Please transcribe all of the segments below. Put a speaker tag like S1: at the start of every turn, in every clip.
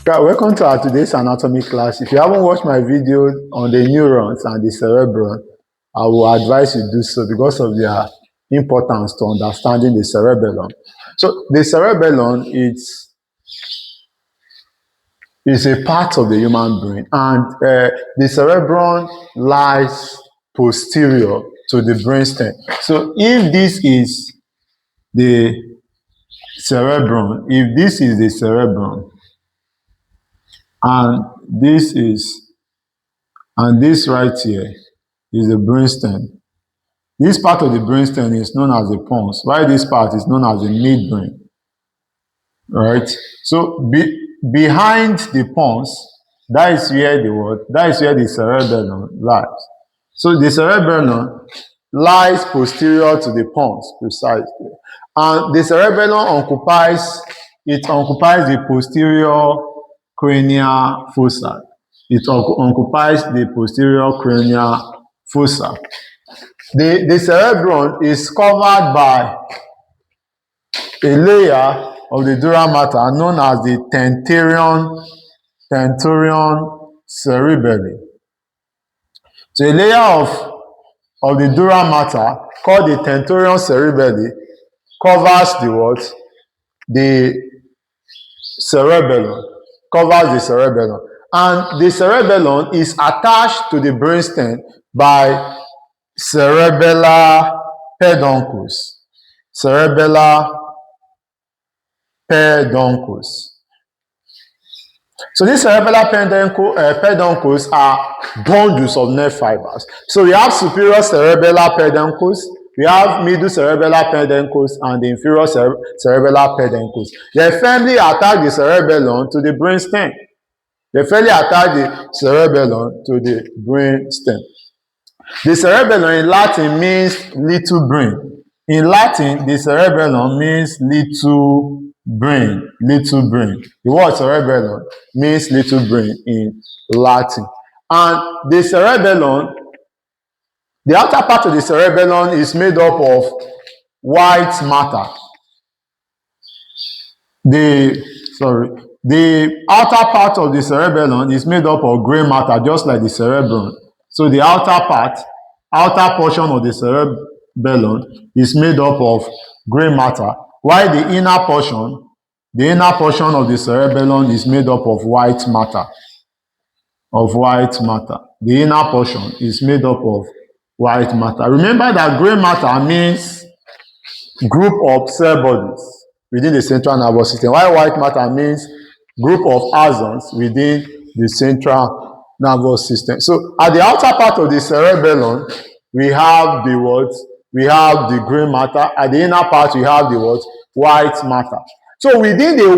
S1: Yeah, welcome to our today's anatomy class. If you haven't watched my video on the neurons and the cerebrum, I will advise you do so because of their importance to understanding the cerebellum. So the cerebellum is a part of the human brain, and the cerebrum lies posterior to the brainstem. So if this is the cerebrum, and this right here is the brainstem. This part of the brainstem is known as the pons, while this part is known as the midbrain. Right? So behind the pons, that is where the cerebellum lies. So the cerebellum lies posterior to the pons, precisely. And the cerebellum occupies the posterior cranial fossa. It occupies the posterior cranial fossa. The cerebrum is covered by a layer of the dura mater known as the tentorion cerebelli. So a layer of the dura mater called the tentorion cerebelli covers the what? The cerebellum. Covers the cerebellum. And the cerebellum is attached to the brainstem by cerebellar peduncles. Cerebellar peduncles. So these cerebellar peduncles are bundles of nerve fibers. So we have superior cerebellar peduncles, we have middle cerebellar peduncles, and the inferior cerebellar peduncles. They firmly attach the cerebellum to the brainstem. The cerebellum in Latin means little brain. In Latin, the cerebellum means little brain. The word cerebellum means little brain in Latin. And the cerebellum, the outer part of the cerebellum is made up of white matter. The outer part of the cerebellum is made up of gray matter, just like the cerebrum. So the outer portion of the cerebellum is made up of gray matter, while the inner portion of the cerebellum is made up of white matter. The inner portion is made up of white matter. Remember that gray matter means group of cell bodies within the central nervous system, while white matter means group of axons within the central nervous system. So at the outer part of the cerebellum, we have the what? We have the gray matter. At the inner part, we have the what? White matter. So within the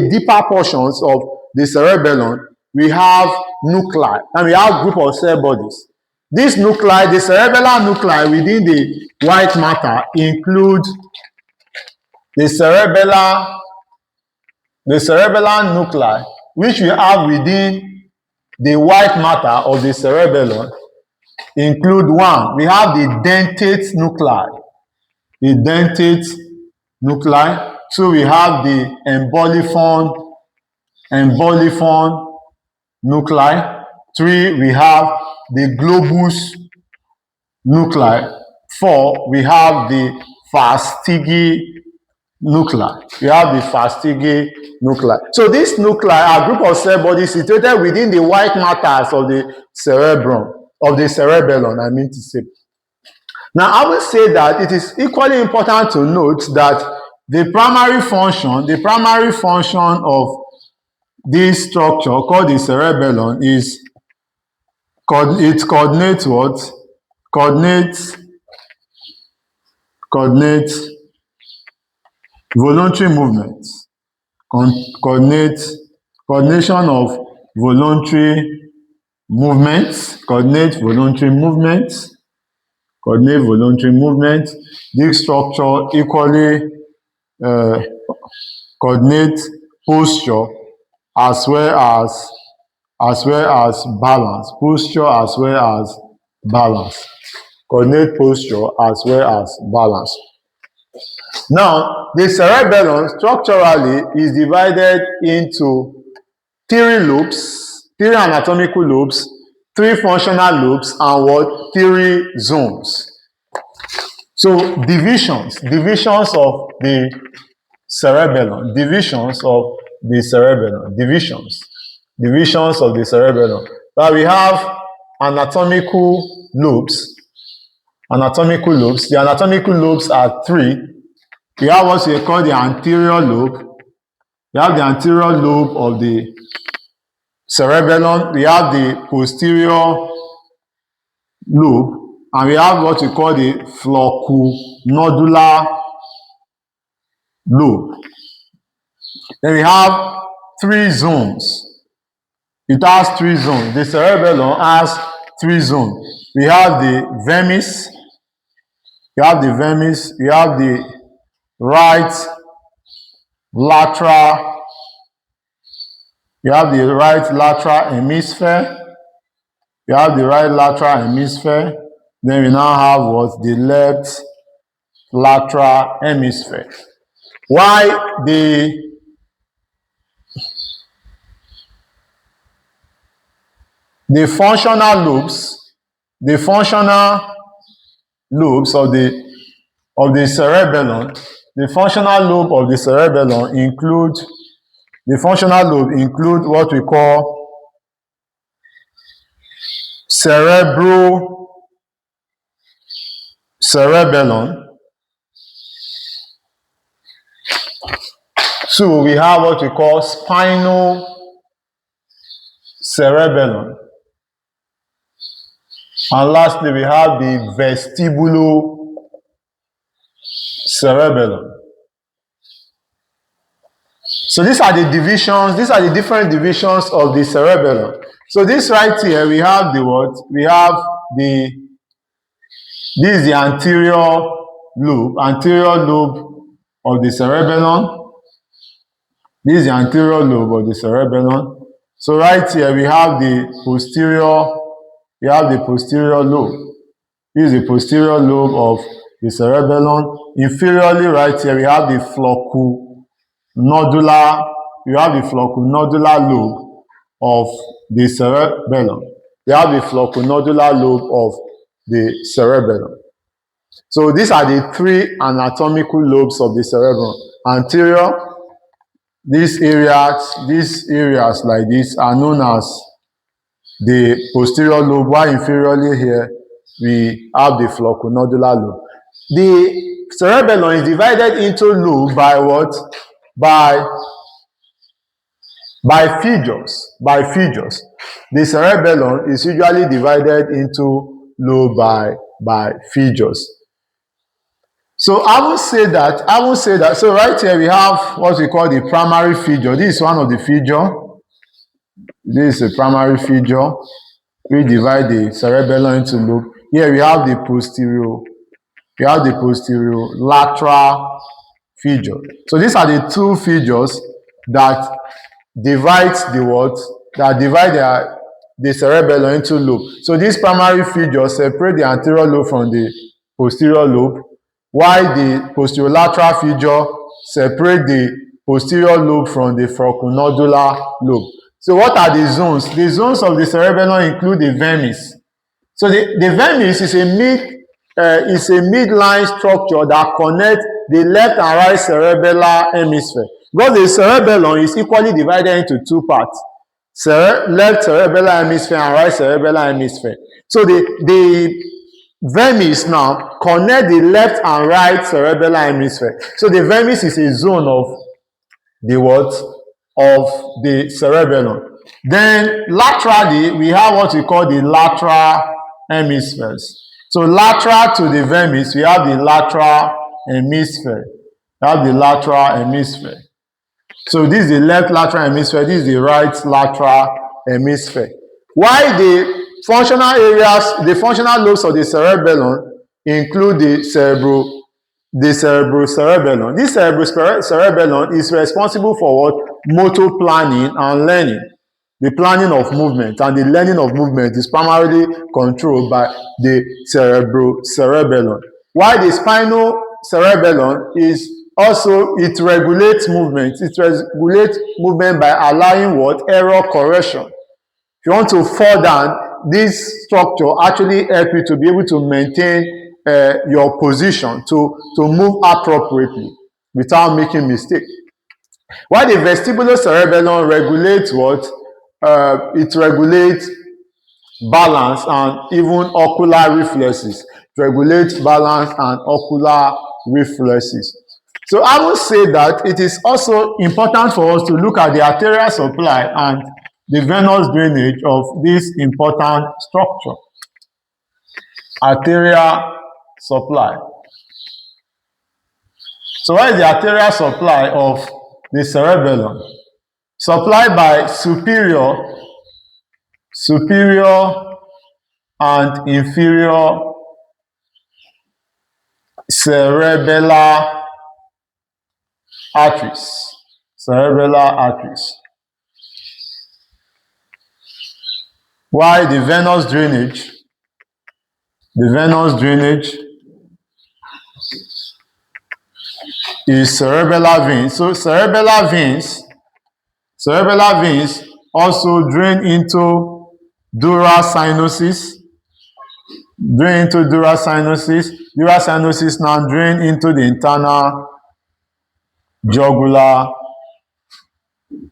S1: deeper portions of the cerebellum, we have nuclei, and we have group of cell bodies. These nuclei, the cerebellar nuclei within the white matter include the cerebellar nuclei, which we have within the white matter of the cerebellum, include one. We have the dentate nuclei. Two, we have the emboliform nuclei. Three, we have the globus nuclei. Four, we have the Fastigiae nuclei. So these nuclei are a group of cell bodies situated within the white matters of the cerebellum, I mean to say. Now, I will say that it is equally important to note that the primary function of this structure called the cerebellum is it coordinates what? Coordinates voluntary movements. Coordination of voluntary movements. This structure equally coordinates posture as well as balance. Coordinate posture as well as balance. Now, the cerebellum structurally is divided into three lobes, three anatomical lobes, three functional lobes, and what? Three zones. So divisions of the cerebellum, divisions of the cerebellum. Now we have anatomical lobes. The anatomical lobes are three. We have what we call the anterior lobe. We have the anterior lobe of the cerebellum. We have the posterior lobe, and we have what we call the floccunodular lobe. Then we have three zones. It has three zones. The cerebellum has three zones. We have the vermis. We have the right lateral. We have the right lateral hemisphere. We have the right lateral hemisphere. Then we now have what? The left lateral hemisphere. Why the functional lobes of the cerebellum, the functional lobe of the cerebellum include what we call cerebellum. So we have what we call spinal cerebellum. And lastly, we have the vestibulocerebellum. So these are the different divisions of the cerebellum. So this right here, we have the what? This is the anterior lobe of the cerebellum. This is the anterior lobe of the cerebellum. So right here, we have the posterior lobe. This is the posterior lobe of the cerebellum. Inferiorly, right here, we have the floccunodular lobe of the cerebellum. We have the floccunodular lobe of the cerebellum. So these are the three anatomical lobes of the cerebellum. Anterior, these areas like this are known as the posterior lobe, while inferiorly here we have the floccunodular lobe. The cerebellum is divided into lobe by what? By fissures. The cerebellum is usually divided into lobe by fissures. So I will say that. So right here we have what we call the primary fissure. This is one of the fissure. This is a primary fissure. We divide the cerebellum into lobe. Here we have the posterior lateral fissure. So these are the two fissures that divide the cerebellum into lobe. So this primary fissure separate the anterior lobe from the posterior lobe, while the posterolateral fissure separate the posterior lobe from the floccunodular lobe. So what are the zones? The zones of the cerebellum include the vermis. So the vermis is a midline structure that connects the left and right cerebellar hemisphere. Because the cerebellum is equally divided into two parts, left cerebellar hemisphere and right cerebellar hemisphere. So the vermis now connect the left and right cerebellar hemisphere. So the vermis is a zone of the cerebellum. Then laterally, we have what we call the lateral hemispheres. So lateral to the vermis, we have the lateral hemisphere. So this is the left lateral hemisphere, this is the right lateral hemisphere. While the functional lobes of the cerebellum include the cerebrocerebellum. This cerebrocerebellum is responsible for what? Motor planning and learning. The planning of movement and the learning of movement is primarily controlled by the cerebrocerebellum. While the spinal cerebellum is also, it regulates movement. It regulates movement by allowing what? Error correction. If you want to fall down, this structure actually helps you to be able to maintain your position, to move appropriately without making mistakes. While the vestibulocerebellum regulates what? It regulates balance and even ocular reflexes. It regulates balance and ocular reflexes. So I would say that it is also important for us to look at the arterial supply and the venous drainage of this important structure. Arterial supply. So what is the arterial supply of the cerebellum? Supplied by superior and inferior cerebellar arteries. Cerebellar arteries. Why the venous drainage is cerebellar veins. So cerebellar veins also drain into dural sinuses. Dural sinuses now drain into the internal jugular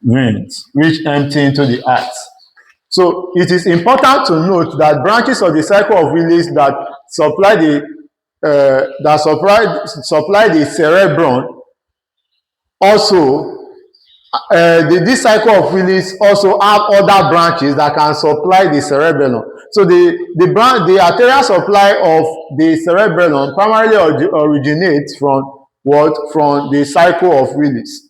S1: veins, which empty into the heart. So it is important to note that branches of the cycle of Willis that supply the cerebrum also, this cycle of Willis also have other branches that can supply the cerebellum. So the arterial supply of the cerebellum primarily originates from what? From the cycle of Willis.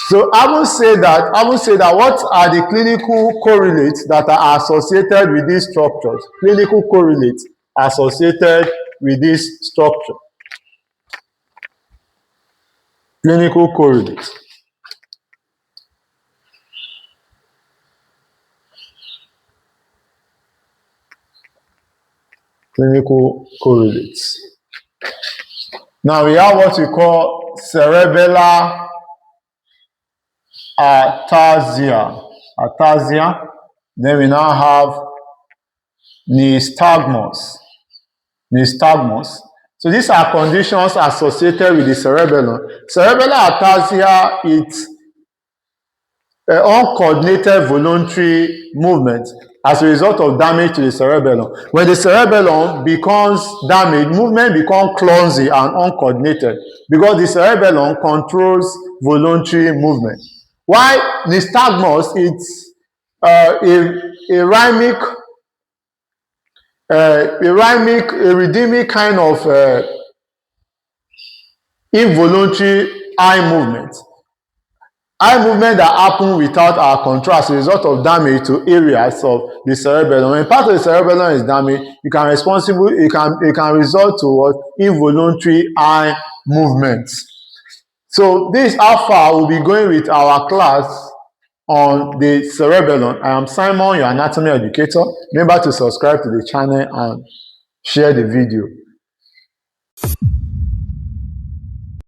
S1: So I will say that what are the clinical correlates that are associated with these structures? Clinical correlates associated with this structure. Clinical correlates. Clinical correlates. Now we have what we call cerebellar ataxia. Then we now have nystagmus. So these are conditions associated with the cerebellum. Cerebellar ataxia is uncoordinated voluntary movement as a result of damage to the cerebellum. When the cerebellum becomes damaged, movement becomes clumsy and uncoordinated because the cerebellum controls voluntary movement. While nystagmus, it's a rhythmic kind of involuntary eye movement. Eye movement that happen without our control as a result of damage to areas of the cerebellum. When part of the cerebellum is damaged, it can result to what? Involuntary eye movements. So this is how far we'll be going with our class on the cerebellum. I am Simon, your anatomy educator. Remember to subscribe to the channel and share the video.